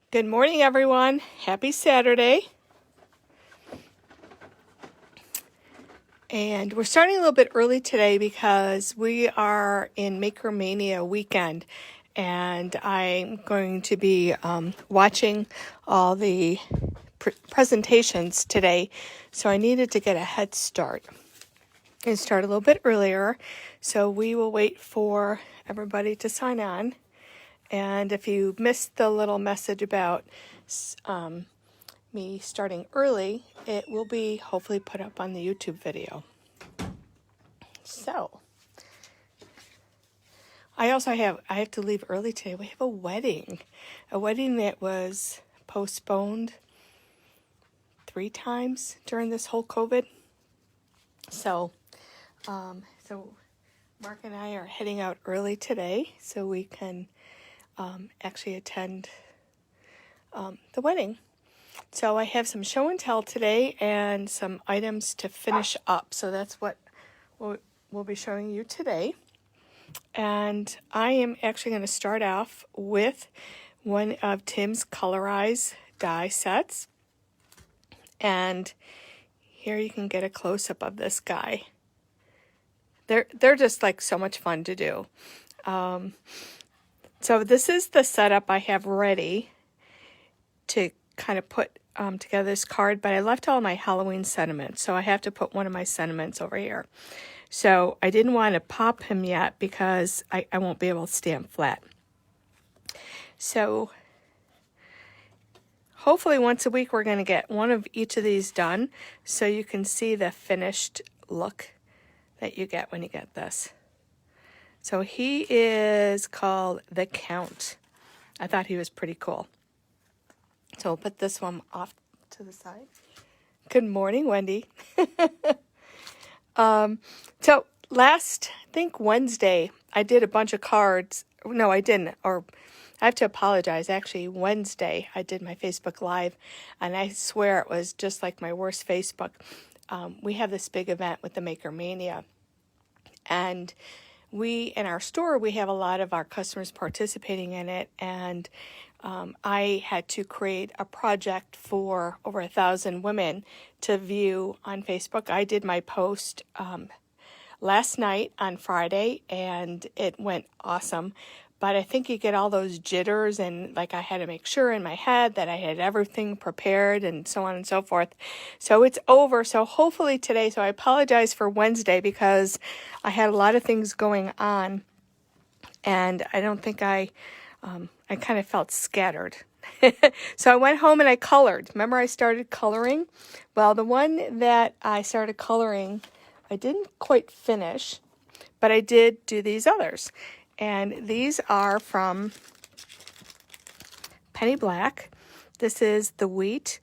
Good morning, everyone. Happy Saturday. And we're starting a little bit early today because we are in Maker Mania weekend. And I'm going to be watching all the presentations today. So I needed to get a head start and start a little bit earlier. So we will wait for everybody to sign on. And if you missed the little message about me starting early, it will be hopefully put up on the YouTube video. So, I have to leave early today. We have a wedding that was postponed 3 times during this whole COVID. So Mark and I are heading out early today so we can actually attend the wedding. So I have some show and tell today and some items to finish up. So that's what we'll be showing you today. And I am actually going to start off with one of Tim's Colorize die sets. And here you can get a close-up of this guy. They're just like so much fun to do. So this is the setup I have ready to kind of put together this card, but I left all my Halloween sentiments, so I have to put one of my sentiments over here. So I didn't want to pop him yet because I won't be able to stand flat. So hopefully once a week we're going to get one of each of these done so you can see the finished look that you get when you get this. So he is called The Count. I thought he was pretty cool. So we'll put this one off to the side. Good morning, Wendy. So last, I think Wednesday, I did a bunch of cards. No, I didn't. Or I have to apologize. Actually, Wednesday, I did my Facebook Live, and I swear it was just like my worst Facebook. We have this big event with the Maker Mania. And in our store, we have a lot of our customers participating in it. And I had to create a project for over 1,000 women to view on Facebook. I did my post last night on Friday, and it went awesome. But I think you get all those jitters, and like I had to make sure in my head that I had everything prepared and so on and so forth. So it's over. So hopefully today, so I apologize for Wednesday because I had a lot of things going on, and I don't think I kind of felt scattered. So I went home and I colored. Remember I started coloring? Well, the one that I started coloring, I didn't quite finish, but I did do these others. And these are from Penny Black. This is the wheat.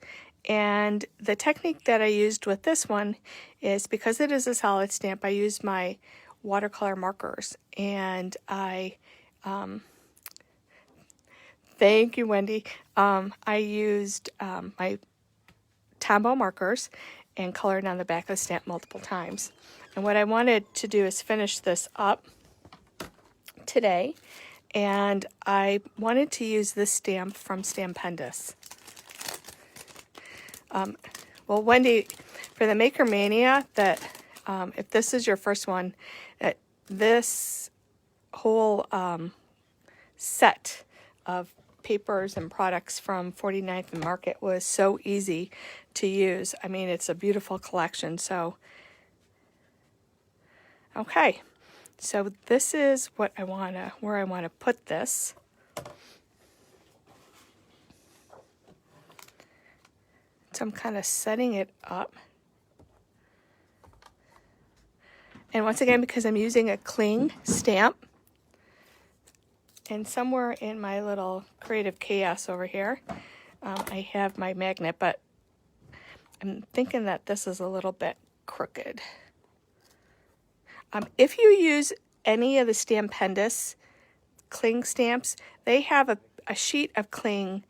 And the technique that I used with this one is because it is a solid stamp, I used my watercolor markers. And thank you, Wendy. I used my Tombow markers and colored on the back of the stamp multiple times. And what I wanted to do is finish this up today, and I wanted to use this stamp from Stampendous. Well, Wendy, for the Maker Mania, that if this is your first one, this whole set of papers and products from 49th and Market was so easy to use. I mean, it's a beautiful collection. So, okay. So this is where I want to put this. So I'm kind of setting it up. And once again, because I'm using a cling stamp, and somewhere in my little creative chaos over here, I have my magnet, but I'm thinking that this is a little bit crooked. If you use any of the Stampendous cling stamps, they have a sheet of cling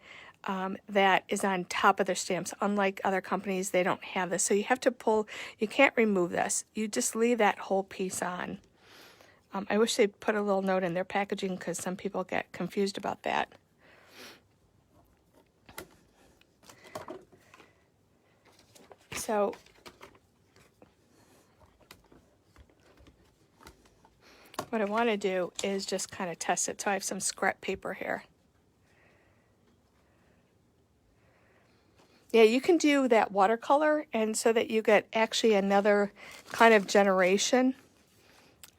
that is on top of their stamps. Unlike other companies, they don't have this. So you have to pull, you can't remove this. You just leave that whole piece on. I wish they'd put a little note in their packaging because some people get confused about that. So what I want to do is just kind of test it. So I have some scrap paper here. Yeah, you can do that watercolor, and so that you get actually another kind of generation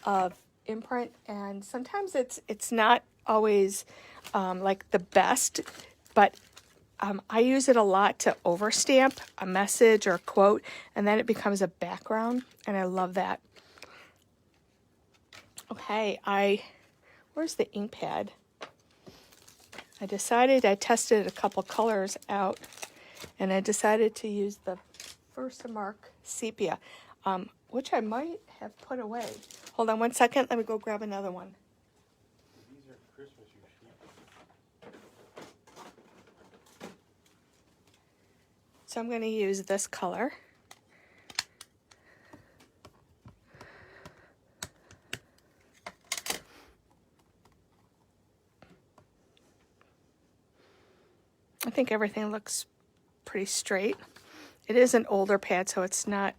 of imprint. And sometimes it's not always like the best, but I use it a lot to overstamp a message or a quote, and then it becomes a background, and I love that. Okay, where's the ink pad? I tested a couple colors out, and I decided to use the Versamark Sepia, which I might have put away. Hold on one second, let me go grab another one. These are Christmas usually. So I'm going to use this color. I think everything looks pretty straight. It is an older pad, so it's not...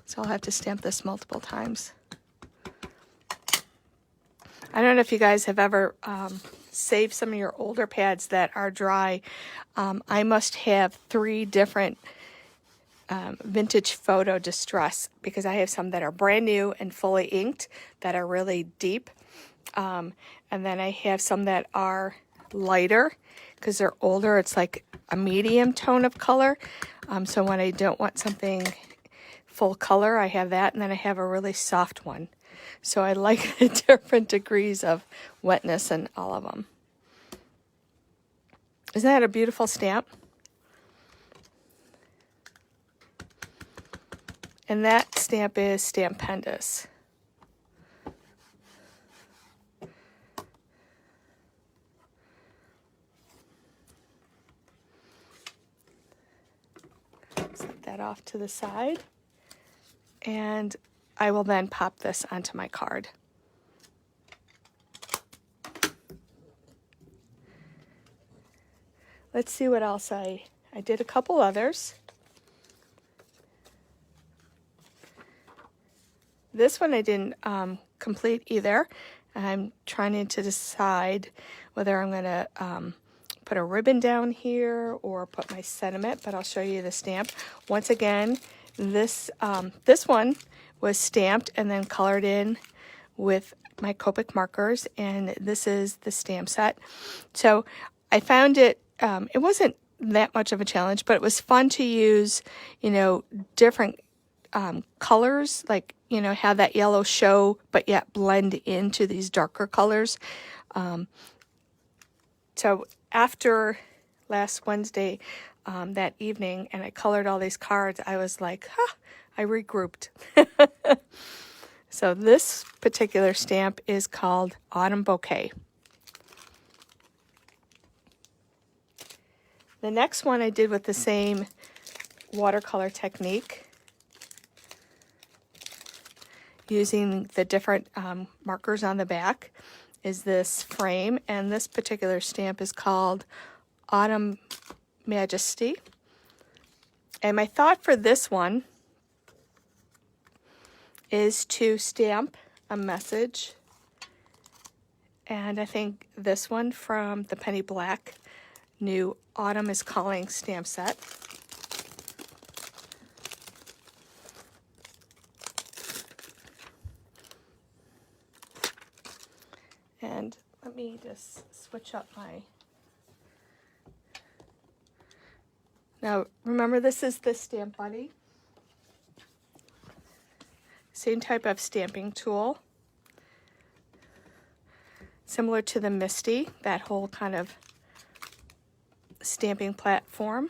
So I'll have to stamp this multiple times. I don't know if you guys have ever saved some of your older pads that are dry. I must have 3 different vintage photo distress, because I have some that are brand new and fully inked that are really deep. And then I have some that are lighter because they're older. It's like a medium tone of color. So when I don't want something full color, I have that. And then I have a really soft one. So I like the different degrees of wetness in all of them. Isn't that a beautiful stamp? And that stamp is Stampendous. Set that off to the side. And I will then pop this onto my card. Let's see what else I did a couple others. This one I didn't complete either. I'm trying to decide whether I'm going to put a ribbon down here or put my sentiment, but I'll show you the stamp. Once again, this one was stamped and then colored in with my Copic markers, and this is the stamp set. So I found it wasn't that much of a challenge, but it was fun to use, different colors, like, have that yellow show, but yet blend into these darker colors. So after last Wednesday, that evening, and I colored all these cards, I was like, I regrouped. So this particular stamp is called Autumn Bouquet. The next one I did with the same watercolor technique, using the different markers on the back, is this frame, and this particular stamp is called Autumn Majesty. And my thought for this one is to stamp a message, and I think this one from the Penny Black new Autumn is Calling stamp set. And let me just switch up my... Now, remember, this is the Stamp Buddy. Same type of stamping tool. Similar to the Misty, that whole kind of stamping platform.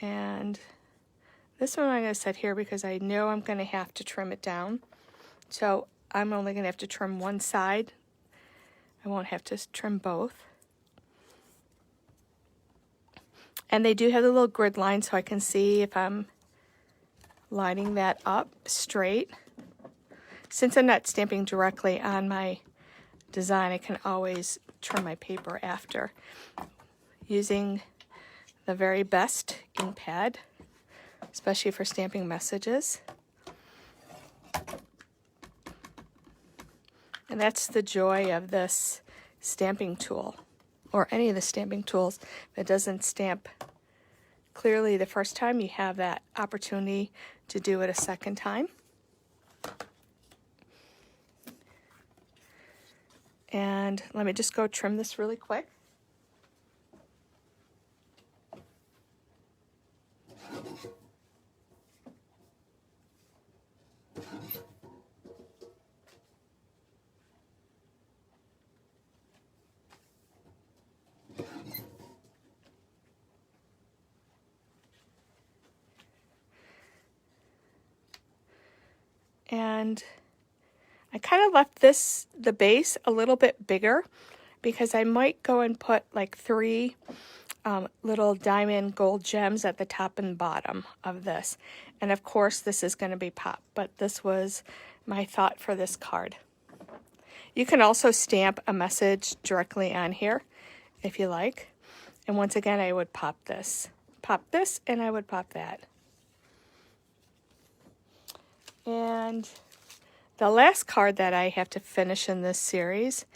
And this one I'm going to set here because I know I'm going to have to trim it down. So I'm only going to have to trim one side. I won't have to trim both. And they do have the little grid line, so I can see if I'm lining that up straight. Since I'm not stamping directly on my design, I can always trim my paper after using the very best ink pad, especially for stamping messages. And that's the joy of this stamping tool, or any of the stamping tools. If it doesn't stamp clearly the first time, you have that opportunity to do it a second time. And let me just go trim this really quick. And I kind of left the base a little bit bigger because I might go and put like 3 little diamond gold gems at the top and bottom of this. And of course this is going to be pop, but this was my thought for this card. You can also stamp a message directly on here if you like. And once again, I would pop this, and I would pop that. And the last card that I have to finish in this series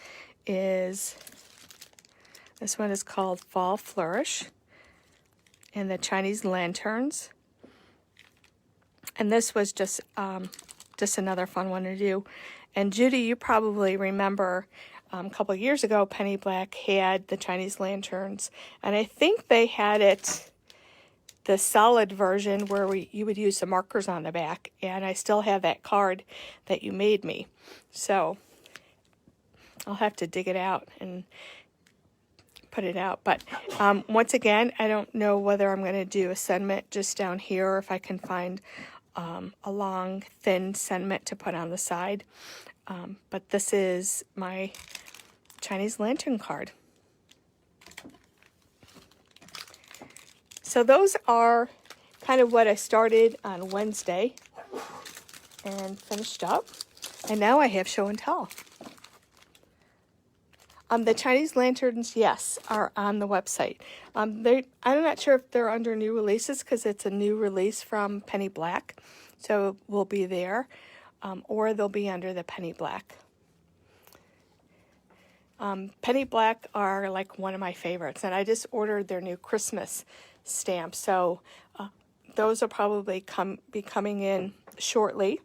is, this one is called Fall Flourish, and the Chinese lanterns. And this was just another fun one to do. And Judy, you probably remember a couple years ago, Penny Black had the Chinese lanterns, and I think they had it the solid version where you would use the markers on the back, and I still have that card that you made me. So I'll have to dig it out and put it out. But once again, I don't know whether I'm going to do a sentiment just down here, or if I can find a long, thin sentiment to put on the side. But this is my Chinese lantern card. So those are kind of what I started on Wednesday and finished up. And now I have show and tell. The Chinese lanterns, yes, are on the website. I'm not sure if they're under new releases because it's a new release from Penny Black. So we'll be there. Or they'll be under the Penny Black. Penny Black are like one of my favorites, and I just ordered their new Christmas stamps. So those will probably be coming in shortly.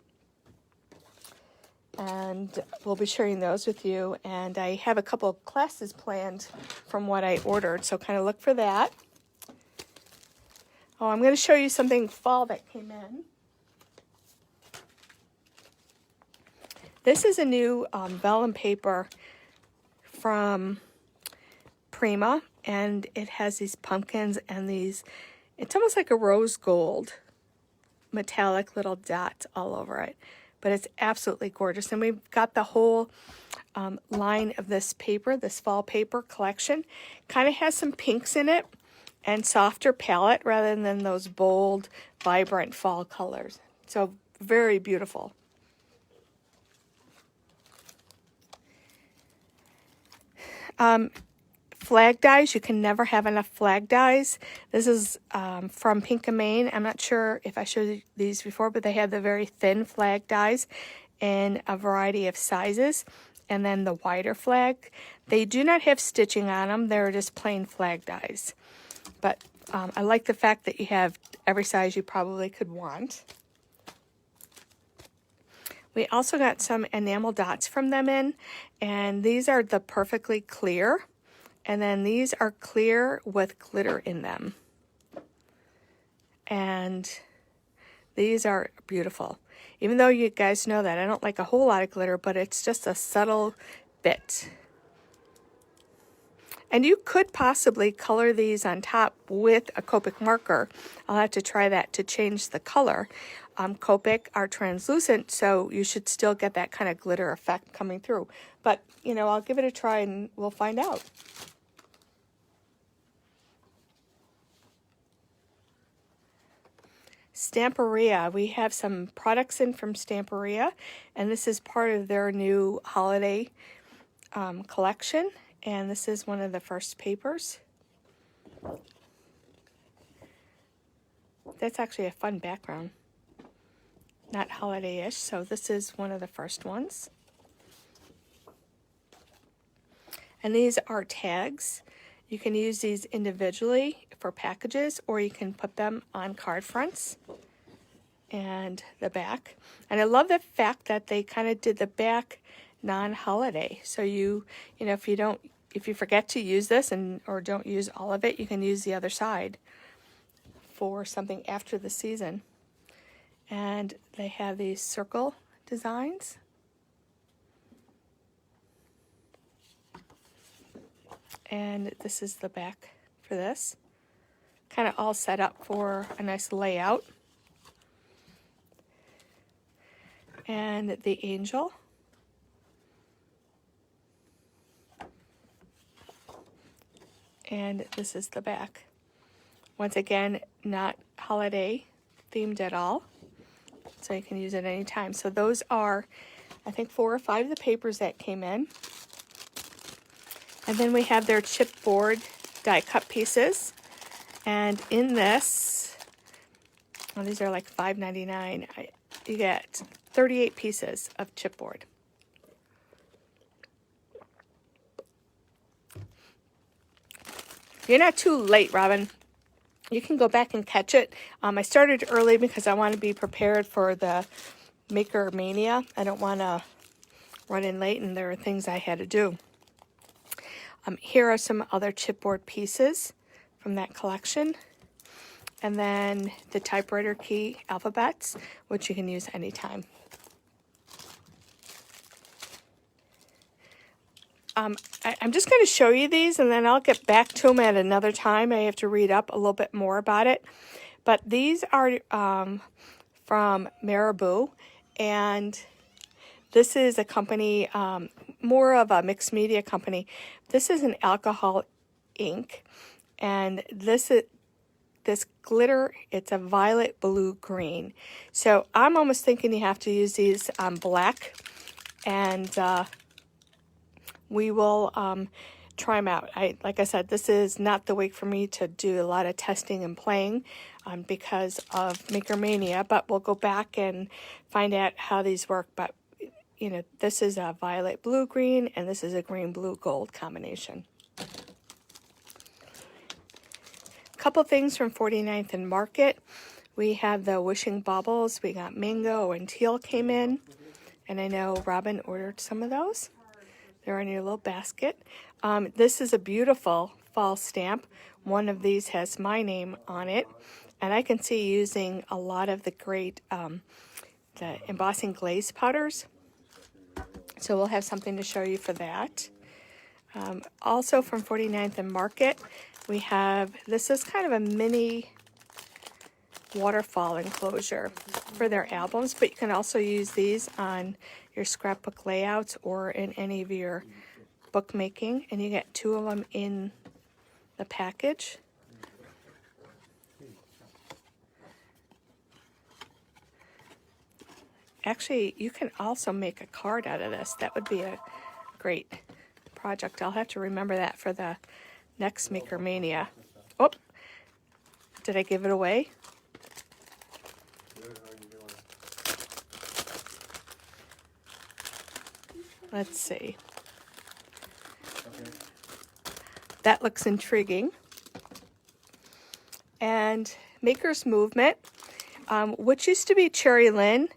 And we'll be sharing those with you. And I have a couple of classes planned from what I ordered, so kind of look for that. Oh, I'm going to show you something fall that came in. This is a new vellum paper from Prima, and it has these pumpkins and these, it's almost like a rose gold metallic little dots all over it. But it's absolutely gorgeous. And we've got the whole line of this paper, this fall paper collection. Kind of has some pinks in it and softer palette rather than those bold, vibrant fall colors. So very beautiful. Flag dies, you can never have enough flag dies. This is from Pink and Main. I'm not sure if I showed you these before, but they have the very thin flag dies in a variety of sizes. And then the wider flag. They do not have stitching on them. They're just plain flag dies. But I like the fact that you have every size you probably could want. We also got some enamel dots from them in, and these are the perfectly clear, and then these are clear with glitter in them. And these are beautiful. Even though you guys know that I don't like a whole lot of glitter, but it's just a subtle bit. And you could possibly color these on top with a Copic marker. I'll have to try that to change the color. Copic are translucent, so you should still get that kind of glitter effect coming through. But, you know, I'll give it a try and we'll find out. Stamperia. We have some products in from Stamperia, and this is part of their new holiday collection, and this is one of the first papers. That's actually a fun background, not holiday-ish, so this is one of the first ones. And these are tags. You can use these individually for packages, or you can put them on card fronts and the back. And I love the fact that they kind of did the back non-holiday. So you know, if you forget to use this or don't use all of it, you can use the other side for something after the season. And they have these circle designs. And this is the back for this. Kind of all set up for a nice layout. And the angel. And this is the back. Once again, not holiday themed at all. So you can use it anytime. So those are, I think, 4 or 5 of the papers that came in. And then we have their chipboard die cut pieces. And in this, well, these are like $5.99. You get 38 pieces of chipboard. You're not too late, Robin. You can go back and catch it. I started early because I want to be prepared for the Maker Mania. I don't want to run in late, and there are things I had to do. Here are some other chipboard pieces from that collection. And then the typewriter key alphabets, which you can use anytime. I'm just going to show you these, and then I'll get back to them at another time. I have to read up a little bit more about it. But these are from Marabou, and this is a company, more of a mixed media company. This is an alcohol ink, and this glitter, it's a violet, blue, green. So I'm almost thinking you have to use these black, and we will try them out. Like I said, this is not the week for me to do a lot of testing and playing because of Maker Mania, but we'll go back and find out how these work. But, you know, this is a violet, blue, green, and this is a green, blue, gold combination. A couple things from 49th and Market. We have the Wishing Baubles. We got mango and teal came in, and I know Robin ordered some of those. They're in your little basket. This is a beautiful fall stamp. One of these has my name on it. And I can see using a lot of the great the embossing glaze powders. So we'll have something to show you for that. Also from 49th and Market, we have, this is kind of a mini waterfall enclosure for their albums, but you can also use these on your scrapbook layouts or in any of your bookmaking, and you get 2 of them in the package. Actually, you can also make a card out of this. That would be a great project. I'll have to remember that for the next Maker Mania. Oh, did I give it away? Let's see. That looks intriguing. And Maker's Movement, which used to be Cherry Lynn,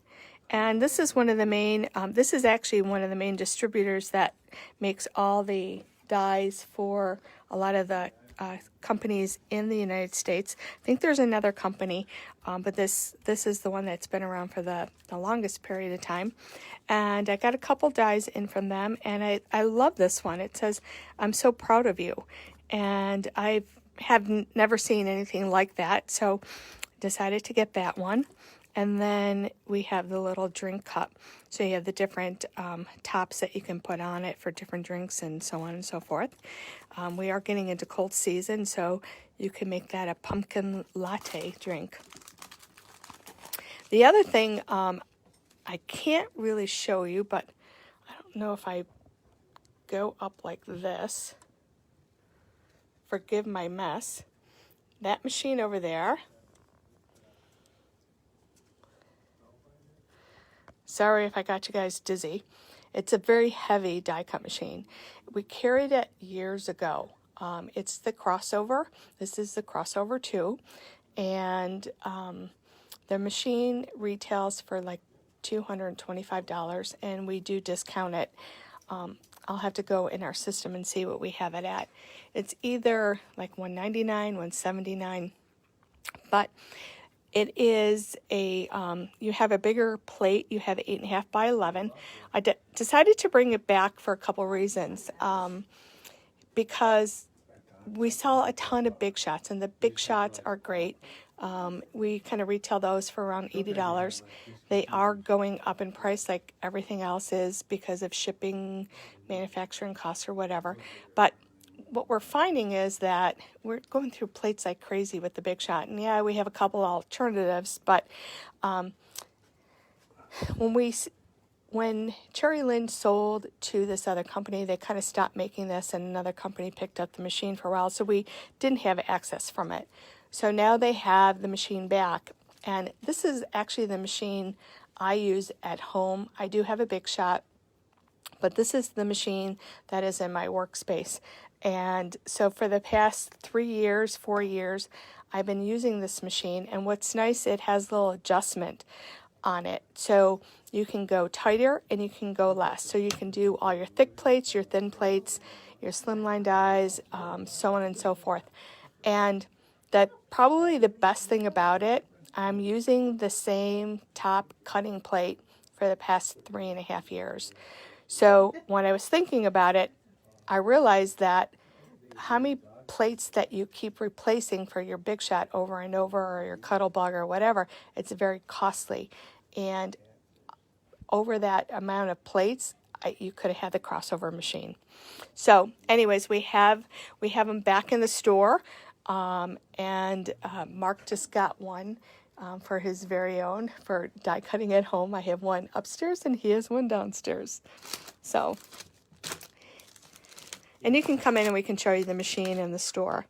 and this is one of the main, this is actually one of the main distributors that makes all the dies for a lot of the companies in the United States. I think there's another company, but this is the one that's been around for the longest period of time. And I got a couple dies in from them, and I love this one. It says, "I'm so proud of you." And I have never seen anything like that, so decided to get that one. And then we have the little drink cup. So you have the different tops that you can put on it for different drinks and so on and so forth. We are getting into cold season, so you can make that a pumpkin latte drink. The other thing I can't really show you, but I don't know if I go up like this. Forgive my mess. That machine over there. Sorry if I got you guys dizzy. It's a very heavy die cut machine. We carried it years ago. It's the crossover. This is the crossover 2. And the machine retails for like $225, and we do discount it. I'll have to go in our system and see what we have it at. It's either like $199, $179, but it is a, you have a bigger plate. You have 8.5 by 11. I decided to bring it back for a couple reasons. Because we sell a ton of big shots, and the big shots are great. We kind of retail those for around $80. They are going up in price like everything else is because of shipping, manufacturing costs, or whatever. But what we're finding is that we're going through plates like crazy with the big shot. And yeah, we have a couple alternatives, but when Cherry Lynn sold to this other company, they kind of stopped making this, and another company picked up the machine for a while, so we didn't have access from it. So now they have the machine back, and this is actually the machine I use at home. I do have a big shot, but this is the machine that is in my workspace. And so for the past 3 years, 4 years, I've been using this machine, and what's nice, it has a little adjustment on it. So you can go tighter and you can go less. So you can do all your thick plates, your thin plates, your slimline dies, so on and so forth. And that probably the best thing about it, I'm using the same top cutting plate for the past 3.5 years. So when I was thinking about it, I realized that how many plates that you keep replacing for your big shot over and over, or your Cuttlebug or whatever, it's very costly. And over that amount of plates, you could have had the crossover machine. So anyways, we have them back in the store, and Mark just got one for his very own for die cutting at home. I have one upstairs and he has one downstairs. So, and you can come in and we can show you the machine in the store.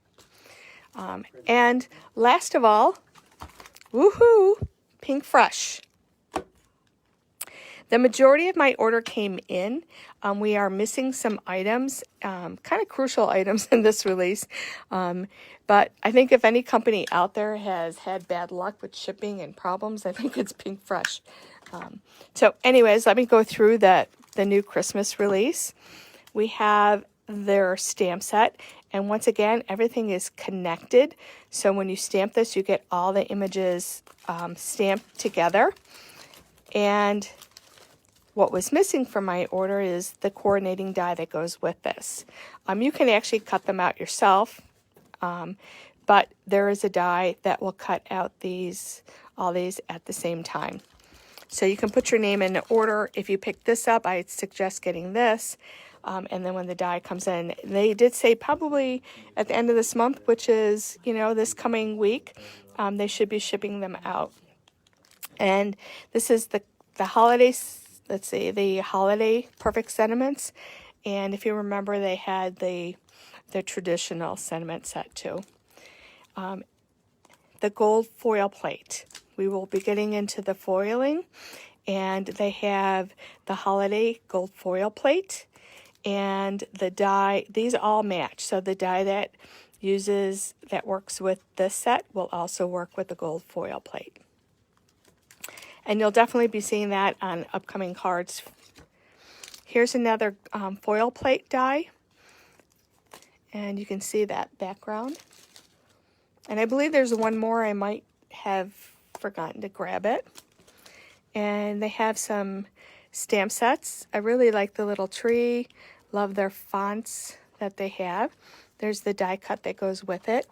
And last of all, woohoo, Pink Fresh. The majority of my order came in. We are missing some items, kind of crucial items in this release. But I think if any company out there has had bad luck with shipping and problems, I think it's Pink Fresh. So anyways, let me go through the new Christmas release. We have their stamp set. And once again, everything is connected. So when you stamp this, you get all the images stamped together. And what was missing from my order is the coordinating die that goes with this. You can actually cut them out yourself, but there is a die that will cut out all these at the same time. So you can put your name in the order. If you pick this up, I suggest getting this. And then when the die comes in, they did say probably at the end of this month, which is, this coming week, they should be shipping them out. And this is the holidays. Let's see, the holiday perfect sentiments. And if you remember, they had the traditional sentiment set too. The gold foil plate. We will be getting into the foiling. And they have the holiday gold foil plate. And the die, these all match. So the die that works with this set will also work with the gold foil plate. And you'll definitely be seeing that on upcoming cards. Here's another foil plate die. And you can see that background. And I believe there's one more. I might have forgotten to grab it. And they have some stamp sets. I really like the little tree. Love their fonts that they have. There's the die cut that goes with it.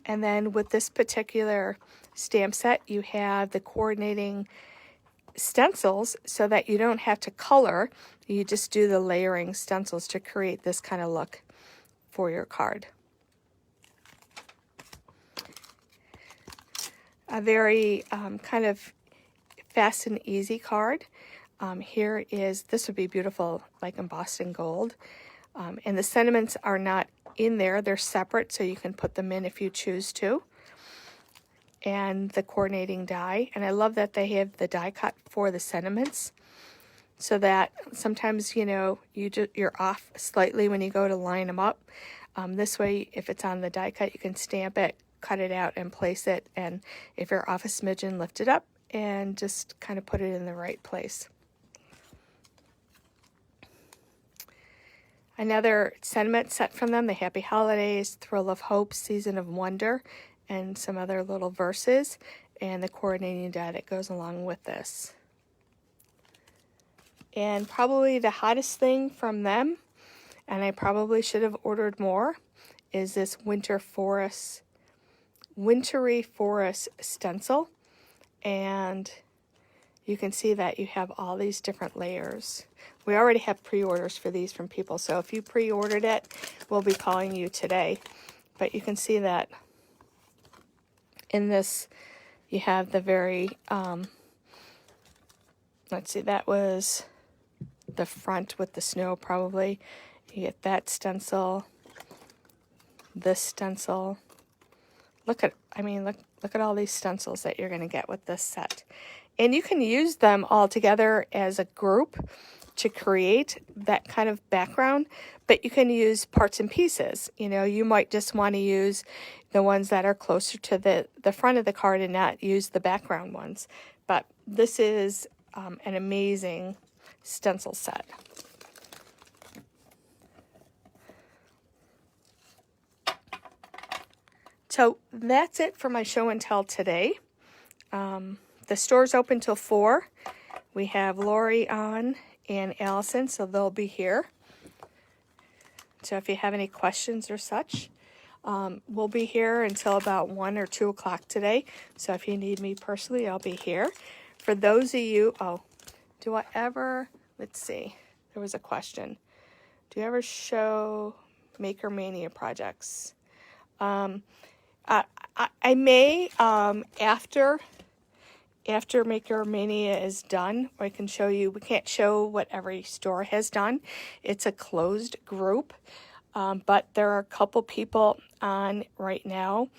And then with this particular stamp set, you have the coordinating stencils so that you don't have to color. You just do the layering stencils to create this kind of look for your card. A very kind of fast and easy card. This would be beautiful, like embossed in gold. And the sentiments are not in there. They're separate, so you can put them in if you choose to. And the coordinating die. And I love that they have the die cut for the sentiments, so that sometimes, you're off slightly when you go to line them up. This way, if it's on the die cut, you can stamp it, cut it out, and place it. And if you're off a smidgen, lift it up and just kind of put it in the right place. Another sentiment set from them, the Happy Holidays, Thrill of Hope, Season of Wonder, and some other little verses, and the coordinating die that goes along with this. And probably the hottest thing from them, and I probably should have ordered more, is this Wintry Forest stencil. And you can see that you have all these different layers. We already have pre-orders for these from people, so if you pre-ordered it, we'll be calling you today. But you can see that in this, you have the very, let's see, that was the front with the snow probably. You get that stencil, this stencil. Look at all these stencils that you're going to get with this set. And you can use them all together as a group to create that kind of background, but you can use parts and pieces. You might just want to use the ones that are closer to the front of the card and not use the background ones. But this is an amazing stencil set. So that's it for my show and tell today. The store's open till 4. We have Lori on and Allison, so they'll be here. So if you have any questions or such, we'll be here until about 1 or 2 o'clock today. So if you need me personally, I'll be here. For those of you, do I ever, let's see, there was a question. Do you ever show Maker Mania projects? I may, after Maker Mania is done, I can show you. We can't show what every store has done. It's a closed group, but there are a couple people on right now.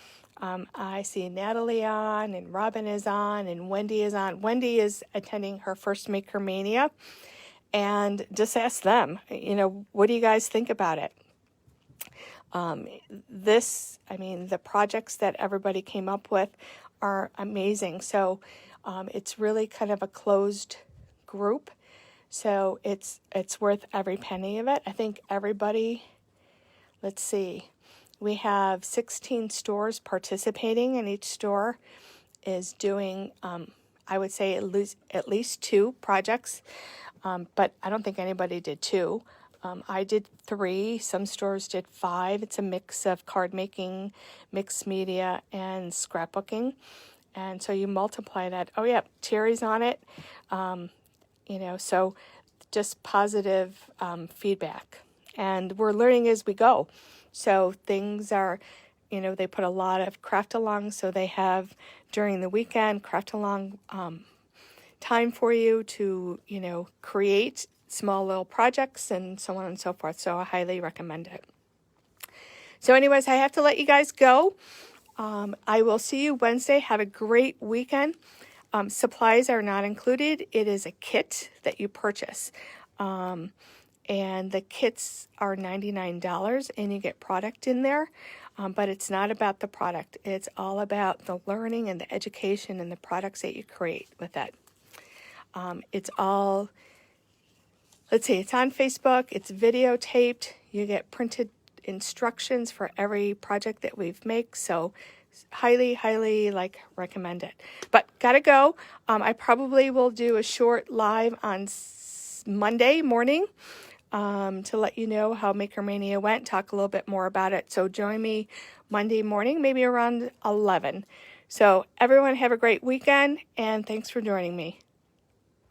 I see Natalie on, and Robin is on, and Wendy is on. Wendy is attending her first Maker Mania, and just ask them, what do you guys think about it? The projects that everybody came up with are amazing. So it's really kind of a closed group. So it's worth every penny of it. I think everybody, let's see, we have 16 stores participating, and each store is doing, I would say at least 2 projects, but I don't think anybody did 2. I did 3. Some stores did 5. It's a mix of card making, mixed media, and scrapbooking. And so you multiply that. Oh, yeah, Terry's on it. So just positive feedback. And we're learning as we go. So things are, they put a lot of craft along. So they have, during the weekend, craft along time for you to, create small little projects and so on and so forth. So I highly recommend it. So anyways, I have to let you guys go. I will see you Wednesday. Have a great weekend. Supplies are not included. It is a kit that you purchase. And the kits are $99 and you get product in there. But it's not about the product. It's all about the learning and the education and the products that you create with that. It's all, let's see, it's on Facebook. It's videotaped. You get printed instructions for every project that we've made. So highly recommend it. But gotta go. I probably will do a short live on Monday morning to let you know how Maker Mania went, talk a little bit more about it. So join me Monday morning, maybe around 11. So everyone have a great weekend, and thanks for joining me.